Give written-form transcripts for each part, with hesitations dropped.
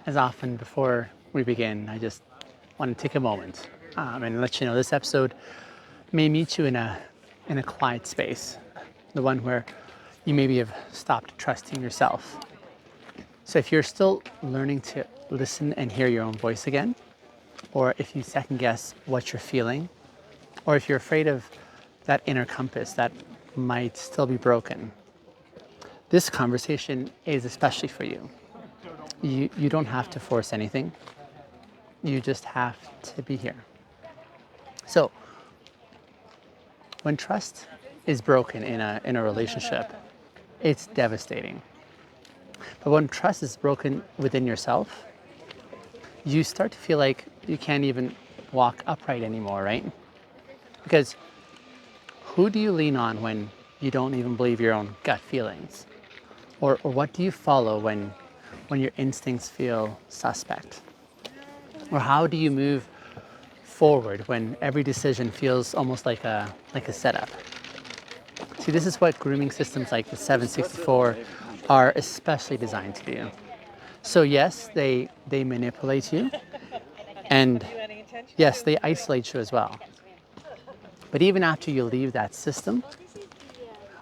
As often before we begin, I just want to take a moment and let you know this episode may meet you in a quiet space, the one where you maybe have stopped trusting yourself. So if you're still learning to listen and hear your own voice again, or if you second guess what you're feeling, or if you're afraid of that inner compass that might still be broken, this conversation is especially for you. You don't have to force anything. You just have to be here. So, when trust is broken in a relationship, it's devastating. But when trust is broken within yourself, you start to feel like you can't even walk upright anymore, right? Because who do you lean on when you don't even believe your own gut feelings? Or what do you follow when your instincts feel suspect? Or how do you move forward when every decision feels almost like a setup? See, this is what grooming systems like the 764 are especially designed to do. So yes, they manipulate you, and yes, they isolate you as well. But even after you leave that system,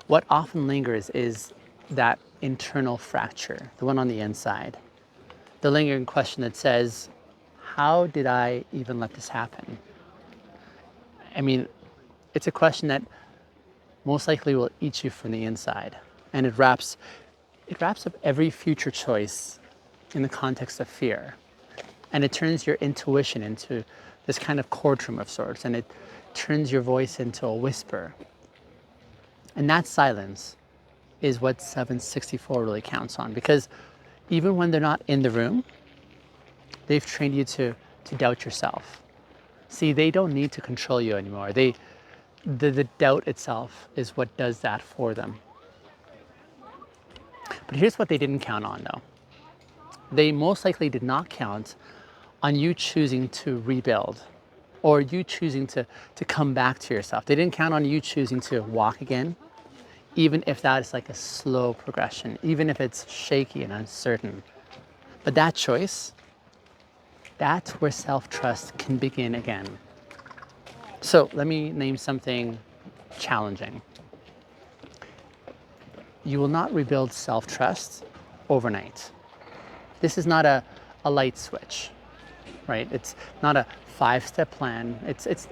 what often lingers is that internal fracture, the one on the inside. The lingering question that says, how did I even let this happen? I mean, it's a question that most likely will eat you from the inside. And it wraps up every future choice in the context of fear. And it turns your intuition into this kind of courtroom of sorts, and it turns your voice into a whisper. And that silence is what 764 really counts on, because even when they're not in the room, they've trained you to doubt yourself. See, they don't need to control you anymore. The doubt itself is what does that for them. But here's what they didn't count on though. They most likely did not count on you choosing to rebuild or you choosing to come back to yourself. They didn't count on you choosing to walk again, even if that is like a slow progression, even if it's shaky and uncertain. But that choice, that's where self-trust can begin again. So let me name something challenging. You will not rebuild self-trust overnight. This is not a light switch, right? It's not a 5-step plan. It's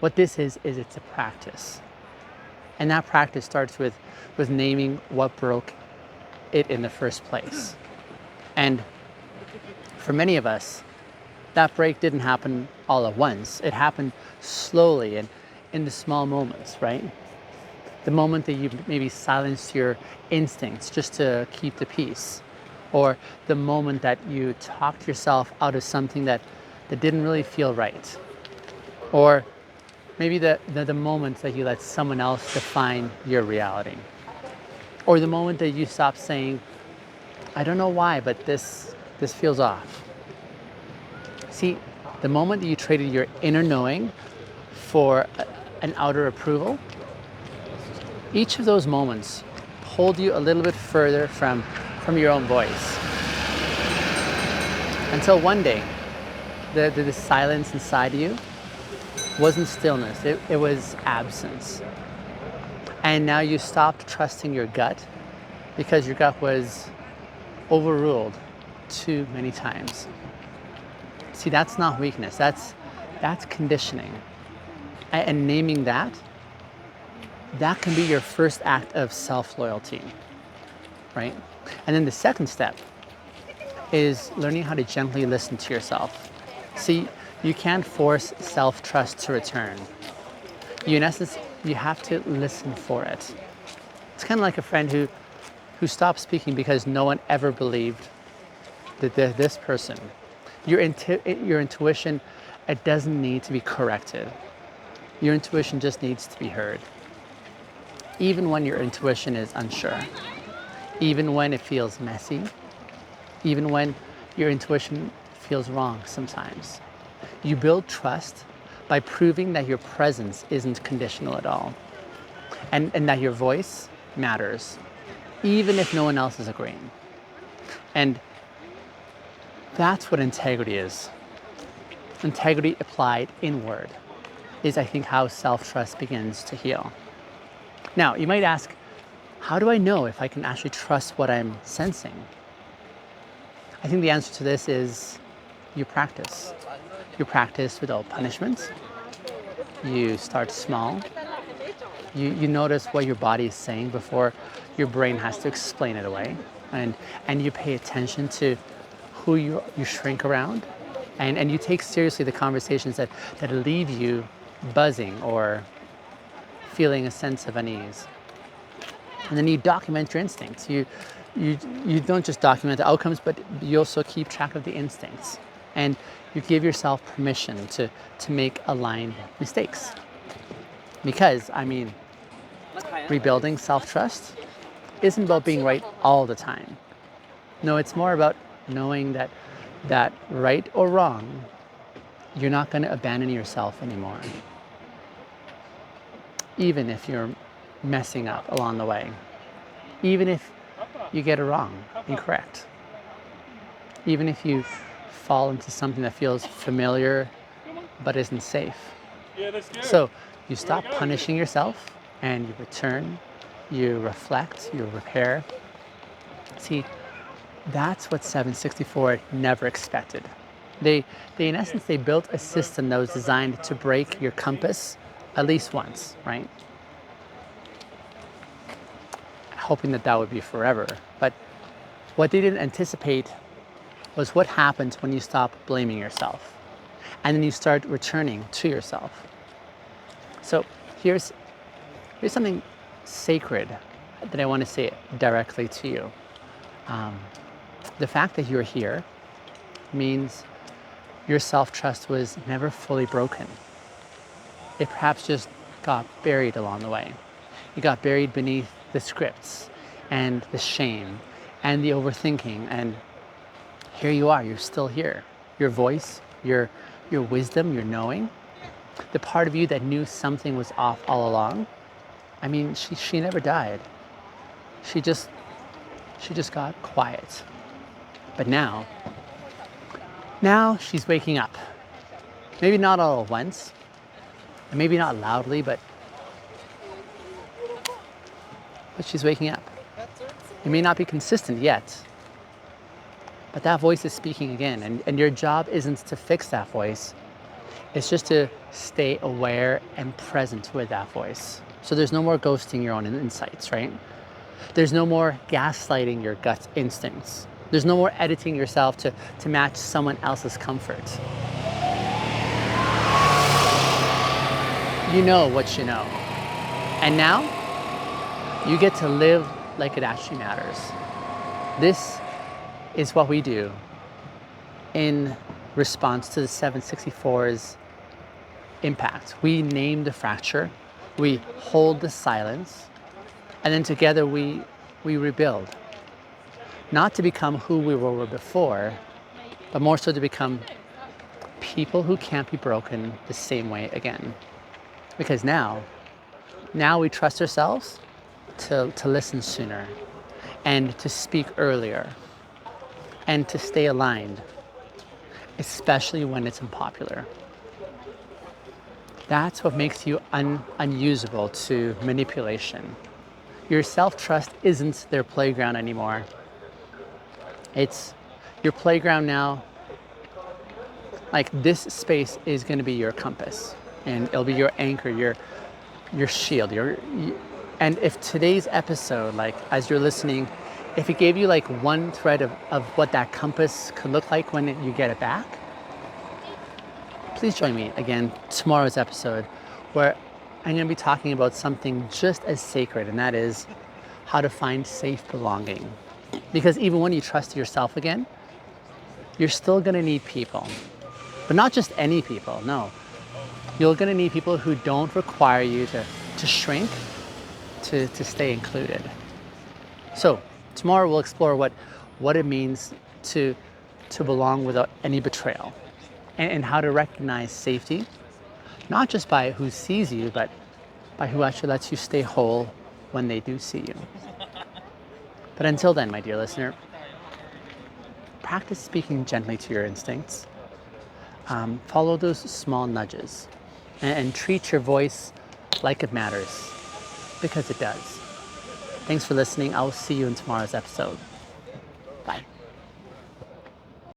what this is it's a practice. And that practice starts with naming what broke it in the first place. And for many of us, that break didn't happen all at once. It happened slowly and in the small moments, right? The moment that you maybe silenced your instincts just to keep the peace, or the moment that you talked yourself out of something that didn't really feel right, or maybe the moment that you let someone else define your reality, or the moment that you stopped saying, I don't know why, but this feels off. See, the moment that you traded your inner knowing for an outer approval, each of those moments pulled you a little bit further from your own voice. Until one day, the silence inside of you wasn't stillness, it was absence. And now you stopped trusting your gut because your gut was overruled too many times. See, that's not weakness, that's conditioning. And naming that can be your first act of self-loyalty, right? And then the second step is learning how to gently listen to yourself. See, you can't force self-trust to return. In essence, you have to listen for it. It's kind of like a friend who stopped speaking because no one ever believed that this person. Your intuition, it doesn't need to be corrected. Your intuition just needs to be heard. Even when your intuition is unsure, even when it feels messy, even when your intuition feels wrong sometimes. You build trust by proving that your presence isn't conditional at all, and that your voice matters, even if no one else is agreeing. And That's what integrity is. Integrity applied inward is, I think, how self-trust begins to heal. Now, you might ask, how do I know if I can actually trust what I'm sensing? I think the answer to this is you practice. You practice without punishment. You start small. You notice what your body is saying before your brain has to explain it away. And you pay attention to who you shrink around. And you take seriously the conversations that leave you buzzing or feeling a sense of unease. And then you document your instincts. You don't just document the outcomes, but you also keep track of the instincts. And you give yourself permission to make aligned mistakes. Because, rebuilding self-trust isn't about being right all the time. No, it's more about knowing that right or wrong, you're not going to abandon yourself anymore. Even if you're messing up along the way. Even if you get it wrong, incorrect. Even if you fall into something that feels familiar but isn't safe. So you stop punishing yourself and you return, you reflect, you repair. See, that's what 764 never expected. They in essence, they built a system that was designed to break your compass at least once, right? Hoping that would be forever. But what they didn't anticipate was what happens when you stop blaming yourself and then you start returning to yourself. So here's something sacred that I want to say directly to you. The fact that you're here means your self-trust was never fully broken. It perhaps just got buried along the way. It got buried beneath the scripts and the shame and the overthinking, and here you are, you're still here. Your voice, your wisdom, your knowing, the part of you that knew something was off all along, she never died. She just got quiet. But now she's waking up. Maybe not all at once, and maybe not loudly, but she's waking up. It may not be consistent yet, but that voice is speaking again, and your job isn't to fix that voice. It's just to stay aware and present with that voice. So there's no more ghosting your own insights, right? There's no more gaslighting your gut instincts. There's no more editing yourself to match someone else's comfort. You know what you know. And now, you get to live like it actually matters. This is what we do in response to the 764's impact. We name the fracture, we hold the silence, and then together we rebuild. Not to become who we were before, but more so to become people who can't be broken the same way again. Because now we trust ourselves to listen sooner and to speak earlier and to stay aligned, especially when it's unpopular. That's what makes you unusable to manipulation. Your self-trust isn't their playground anymore. It's your playground now. Like, this space is going to be your compass, and it'll be your anchor, your shield. And if today's episode, like as you're listening, if it gave you like one thread of what that compass could look like when you get it back, please join me again tomorrow's episode, where I'm going to be talking about something just as sacred, and that is how to find safe belonging. Because even when you trust yourself again, you're still going to need people. But not just any people, no. You're going to need people who don't require you to shrink, to stay included. So tomorrow we'll explore what it means to belong without any betrayal, and how to recognize safety, not just by who sees you, but by who actually lets you stay whole when they do see you. But until then, my dear listener, practice speaking gently to your instincts. Follow those small nudges and treat your voice like it matters, because it does. Thanks for listening. I'll see you in tomorrow's episode.